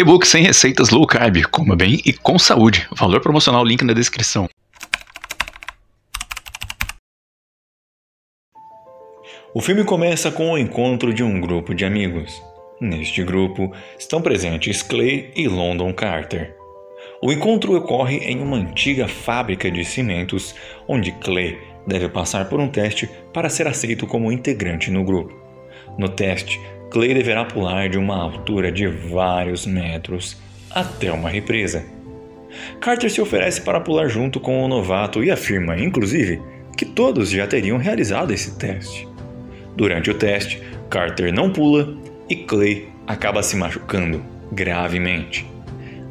E-book sem receitas low carb, coma bem e com saúde. Valor promocional, link na descrição. O filme começa com o encontro de um grupo de amigos. Neste grupo estão presentes Clay e London Carter. O encontro ocorre em uma antiga fábrica de cimentos, onde Clay deve passar por um teste para ser aceito como integrante no grupo. No teste, Clay deverá pular de uma altura de vários metros até uma represa. Carter se oferece para pular junto com o novato e afirma, inclusive, que todos já teriam realizado esse teste. Durante o teste, Carter não pula e Clay acaba se machucando gravemente.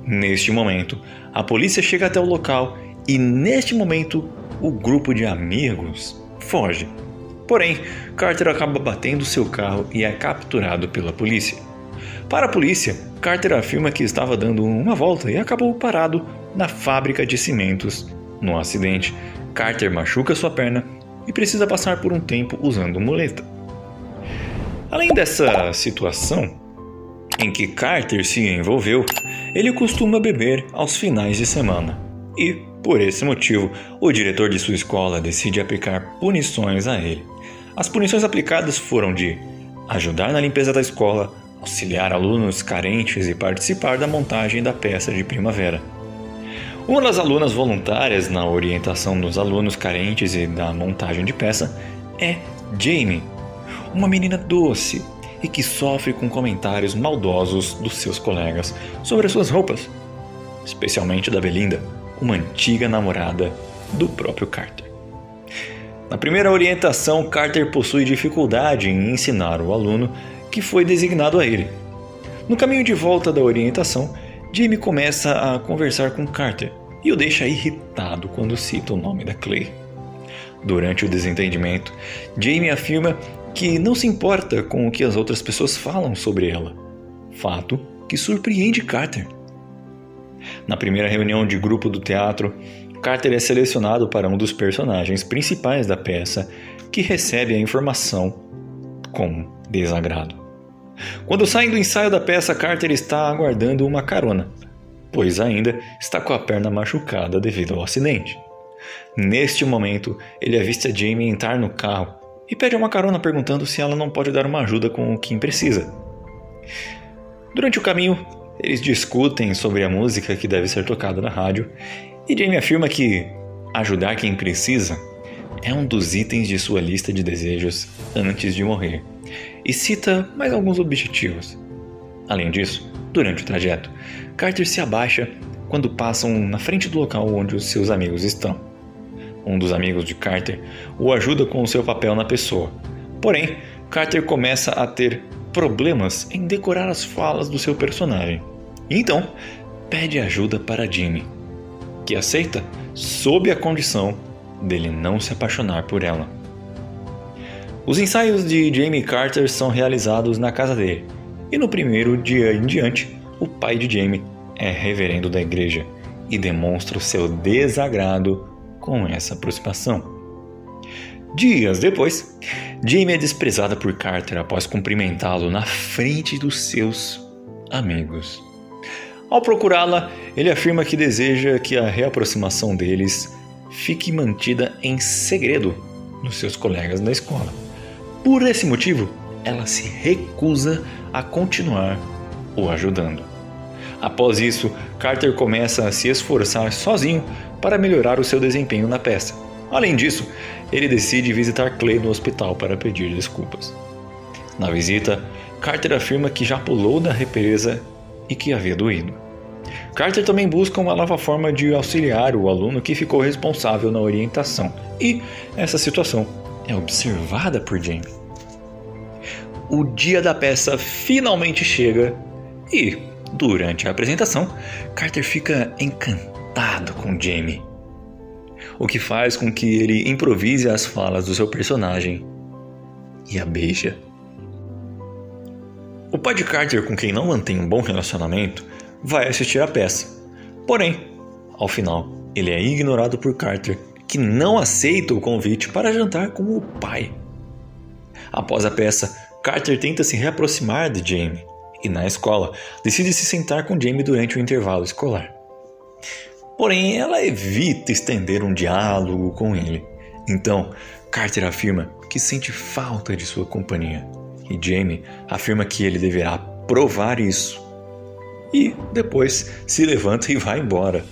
Neste momento, a polícia chega até o local e, neste momento, o grupo de amigos foge. Porém, Carter acaba batendo seu carro e é capturado pela polícia. Para a polícia, Carter afirma que estava dando uma volta e acabou parado na fábrica de cimentos. No acidente, Carter machuca sua perna e precisa passar por um tempo usando muleta. Além dessa situação em que Carter se envolveu, ele costuma beber aos finais de semana. E, por esse motivo, o diretor de sua escola decide aplicar punições a ele. As punições aplicadas foram de ajudar na limpeza da escola, auxiliar alunos carentes e participar da montagem da peça de primavera. Uma das alunas voluntárias na orientação dos alunos carentes e da montagem de peça é Jamie, uma menina doce e que sofre com comentários maldosos dos seus colegas sobre as suas roupas, especialmente da Belinda, uma antiga namorada do próprio Carter. Na primeira orientação, Carter possui dificuldade em ensinar o aluno que foi designado a ele. No caminho de volta da orientação, Jamie começa a conversar com Carter e o deixa irritado quando cita o nome da Clay. Durante o desentendimento, Jamie afirma que não se importa com o que as outras pessoas falam sobre ela, fato que surpreende Carter. Na primeira reunião de grupo do teatro, Carter é selecionado para um dos personagens principais da peça, que recebe a informação com desagrado. Quando saem do ensaio da peça, Carter está aguardando uma carona, pois ainda está com a perna machucada devido ao acidente. Neste momento, ele avista Jamie entrar no carro e pede uma carona perguntando se ela não pode dar uma ajuda com o que precisa. Durante o caminho, eles discutem sobre a música que deve ser tocada na rádio e Jamie afirma que ajudar quem precisa é um dos itens de sua lista de desejos antes de morrer e cita mais alguns objetivos. Além disso, durante o trajeto, Carter se abaixa quando passam na frente do local onde os seus amigos estão. Um dos amigos de Carter o ajuda com o seu papel na pessoa. Porém, Carter começa a ter problemas em decorar as falas do seu personagem. E então, pede ajuda para Jamie, que aceita sob a condição dele não se apaixonar por ela. Os ensaios de Jamie Carter são realizados na casa dele. E no primeiro dia em diante, o pai de Jamie é reverendo da igreja e demonstra o seu desagrado com essa aproximação. Dias depois, Jamie é desprezada por Carter após cumprimentá-lo na frente dos seus amigos. Ao procurá-la, ele afirma que deseja que a reaproximação deles fique mantida em segredo dos seus colegas da escola. Por esse motivo, ela se recusa a continuar o ajudando. Após isso, Carter começa a se esforçar sozinho para melhorar o seu desempenho na peça. Além disso, ele decide visitar Clay no hospital para pedir desculpas. Na visita, Carter afirma que já pulou da represa e que havia doído. Carter também busca uma nova forma de auxiliar o aluno que ficou responsável na orientação, e essa situação é observada por Jamie. O dia da peça finalmente chega e, durante a apresentação, Carter fica encantado com Jamie, o que faz com que ele improvise as falas do seu personagem e a beija. O pai de Carter, com quem não mantém um bom relacionamento, vai assistir a peça. Porém, ao final, ele é ignorado por Carter, que não aceita o convite para jantar com o pai. Após a peça, Carter tenta se reaproximar de Jamie e na escola decide se sentar com Jamie durante o intervalo escolar. Porém, ela evita estender um diálogo com ele. Então, Carter afirma que sente falta de sua companhia e Jamie afirma que ele deverá provar isso. E depois se levanta e vai embora.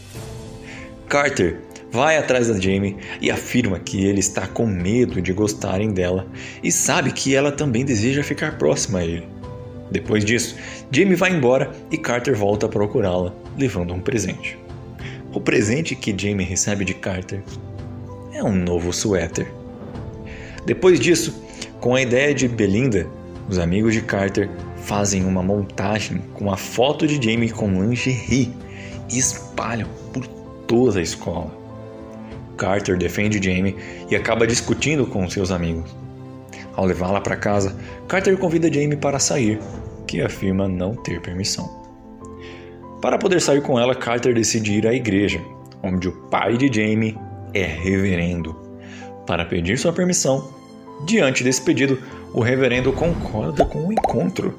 Carter vai atrás da Jamie e afirma que ele está com medo de gostarem dela e sabe que ela também deseja ficar próxima a ele. Depois disso, Jamie vai embora e Carter volta a procurá-la, levando um presente. O presente que Jamie recebe de Carter é um novo suéter. Depois disso, com a ideia de Belinda, os amigos de Carter fazem uma montagem com a foto de Jamie com lingerie e espalham por toda a escola. Carter defende Jamie e acaba discutindo com seus amigos. Ao levá-la para casa, Carter convida Jamie para sair, que afirma não ter permissão. Para poder sair com ela, Carter decide ir à igreja, onde o pai de Jamie é reverendo. Para pedir sua permissão, diante desse pedido, o reverendo concorda com o encontro.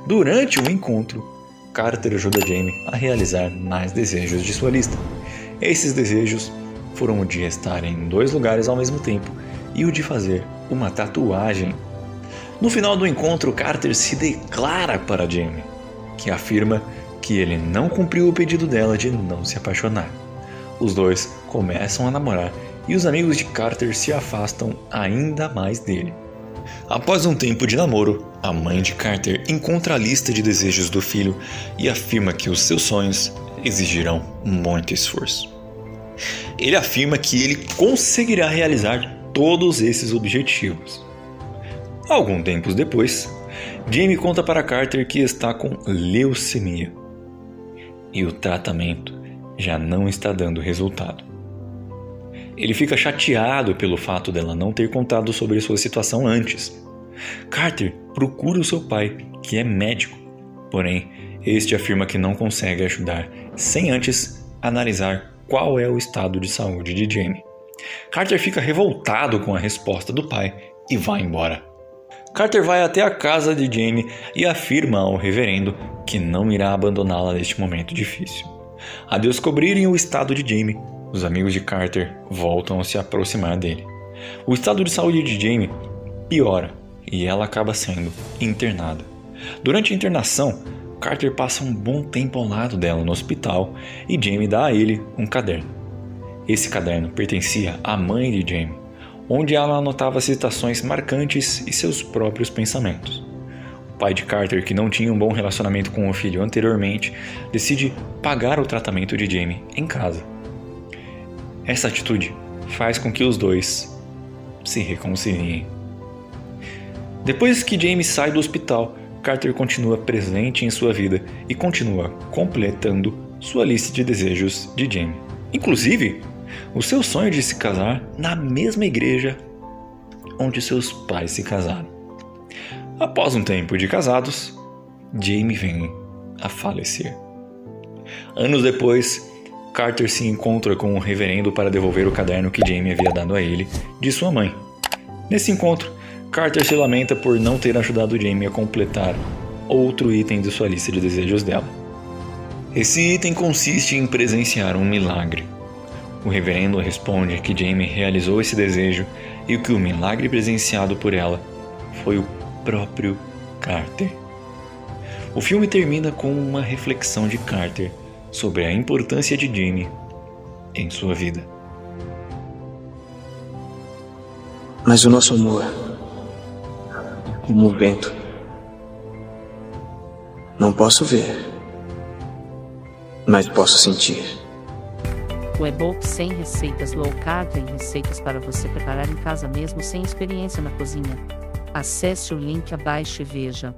Durante o encontro, Carter ajuda Jamie a realizar mais desejos de sua lista. Esses desejos foram o de estar em 2 lugares ao mesmo tempo e o de fazer uma tatuagem. No final do encontro, Carter se declara para Jamie, que afirma que ele não cumpriu o pedido dela de não se apaixonar. Os dois começam a namorar e os amigos de Carter se afastam ainda mais dele. Após um tempo de namoro, a mãe de Carter encontra a lista de desejos do filho e afirma que os seus sonhos exigirão muito esforço. Ele afirma que ele conseguirá realizar todos esses objetivos. Alguns tempos depois, Jamie conta para Carter que está com leucemia e o tratamento já não está dando resultado. Ele fica chateado pelo fato dela não ter contado sobre sua situação antes. Carter procura o seu pai, que é médico, porém, este afirma que não consegue ajudar sem antes analisar qual é o estado de saúde de Jamie. Carter fica revoltado com a resposta do pai e vai embora. Carter vai até a casa de Jamie e afirma ao reverendo que não irá abandoná-la neste momento difícil. Ao descobrirem o estado de Jamie, os amigos de Carter voltam a se aproximar dele. O estado de saúde de Jamie piora e ela acaba sendo internada. Durante a internação, Carter passa um bom tempo ao lado dela no hospital e Jamie dá a ele um caderno. Esse caderno pertencia à mãe de Jamie, onde ela anotava citações marcantes e seus próprios pensamentos. O pai de Carter, que não tinha um bom relacionamento com o filho anteriormente, decide pagar o tratamento de Jamie em casa. Essa atitude faz com que os dois se reconciliem. Depois que Jamie sai do hospital, Carter continua presente em sua vida e continua completando sua lista de desejos de Jamie. Inclusive, o seu sonho de se casar na mesma igreja onde seus pais se casaram. Após um tempo de casados, Jamie vem a falecer. Anos depois, Carter se encontra com o reverendo para devolver o caderno que Jamie havia dado a ele de sua mãe. Nesse encontro, Carter se lamenta por não ter ajudado Jamie a completar outro item de sua lista de desejos dela. Esse item consiste em presenciar um milagre. O reverendo responde que Jamie realizou esse desejo e que o milagre presenciado por ela foi o próprio Carter. O filme termina com uma reflexão de Carter sobre a importância de Jamie em sua vida. Mas o nosso amor, como o vento, não posso ver, mas posso sentir. O e-book 100 receitas low carb tem receitas para você preparar em casa mesmo sem experiência na cozinha. Acesse o link abaixo e veja.